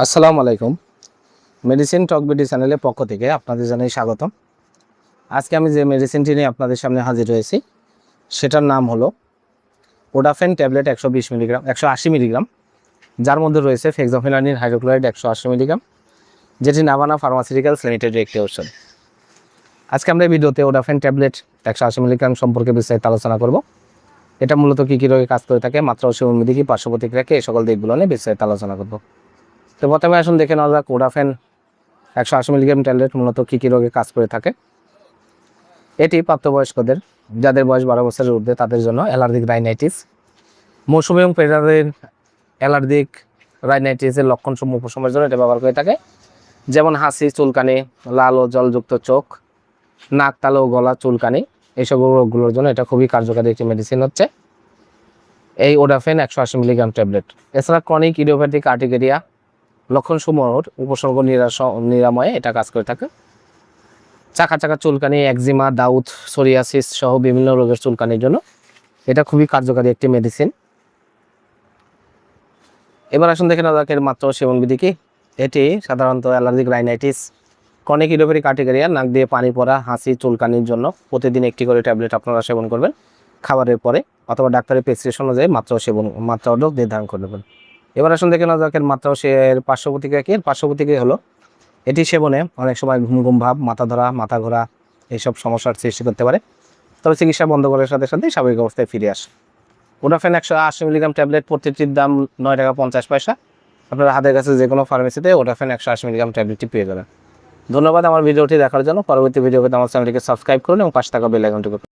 আসসালামু আলাইকুম। মেডিসিন টক বিডি চ্যানেলের পক্ষ থেকে আপনাদের জানাই স্বাগতম। আজকে আমি যে মেডিসিনটি নিয়ে আপনাদের সামনে হাজির হয়েছি সেটার নাম হলো ওডাফেন ট্যাবলেট 120 মিলিগ্রাম 180 মিলিগ্রাম, যার মধ্যে রয়েছে ফেক্সাফেনালিন হাইড্রোক্লোরাইড 180 মিলিগ্রাম, যেটি নাভানা ফার্মাসিউটিক্যালস লিমিটেডের একটি ঔষধ। আজকে আমরা এই ভিডিওতে ওডাফেন ট্যাবলেট 180 মিলিগ্রাম সম্পর্কে বিস্তারিত আলোচনা করব। এটা মূলত কী কী রোগে কাজ করে থাকে, মাত্রা ও সেবন বিধি, পার্শ্ব প্রতিক্রিয়াকে এই সকল দিকগুলো নিয়ে বিস্তারিত আলোচনা করব। তো প্রথমে আসুন দেখে নেওয়া যাক ওডাফেন 180 মিলিগ্রাম ট্যাবলেট মূলত কী কী রোগে কাজ করে থাকে। এটি প্রাপ্তবয়স্কদের, যাদের বয়স 12 বছরের ঊর্ধ্বে, তাদের জন্য অ্যালার্জিক রাইনাইটিস, মৌসুমী এবং পেশাদার অ্যালার্জিক রাইনাইটিসের লক্ষণসমূহ উপশমের জন্য এটা ব্যবহার করে থাকে। যেমন হাসি, চুলকানি, লাল ও জলযুক্ত চোখ, নাক, তালু ও গলা চুলকানি, এইসব রোগগুলোর জন্য এটা খুবই কার্যকারী একটি মেডিসিন হচ্ছে এই ওডাফেন 180 মিলিগ্রাম ট্যাবলেট। এছাড়া ক্রনিক ইডিওপ্যাথিক আর্টিকেরিয়া লক্ষণসমূহের উপসর্গ নিরাময়ে এটা কাজ করে থাকে। চাকা চাকা চুলকানি, একজিমা, দাউদ, সোরিয়াসিস সহ বিভিন্ন রোগের চুলকানির জন্য এটা খুবই কার্যকারী একটি মেডিসিন। এবার আসুন দেখে নেওয়া যাক এর মাত্রা ও সেবন বিধি কি। এটি সাধারণত allergic rhinitis, chronic idiopathic urticaria, নাক দিয়ে পানি পড়া, হাসি, চুলকানির জন্য প্রতিদিন একটি করে ট্যাবলেট আপনারা সেবন করবেন খাবারের পরে, অথবা ডাক্তারের প্রেসক্রিপশন অনুযায়ী মাত্রা ও ডোজ নির্ধারণ করে নেবেন। এবার আসুন দেখে নেওয়া যাক এর মাত্রা ও এর পার্শ্ব প্রতিক্রিয়া কি। এর পার্শ্ব প্রতিক্রিয়া হলো এটি সেবনে অনেক সময় ঘুম ঘুম ভাব, মাথা ধরা, মাথা ঘোরা এইসব সমস্যার সৃষ্টি করতে পারে, তবে চিকিৎসা বন্ধ করার সাথে সাথে স্বাভাবিক অবস্থায় ফিরে আসে। ওডাফেন 180 মিলিগ্রাম ট্যাবলেট প্রতিটির দাম 9 টাকা 50 পয়সা। আপনারা হাতের কাছে যে কোনো ফার্মেসিতে ওডাফেন 180 মিলিগ্রাম ট্যাবলেটটি পেয়ে যাবেন। ধন্যবাদ আমার ভিডিওটি দেখার জন্য। পরবর্তী ভিডিও পেতে আমার চ্যানেলটিকে সাবস্ক্রাইব করুন এবং পাশে থাকা বেল আইকনটি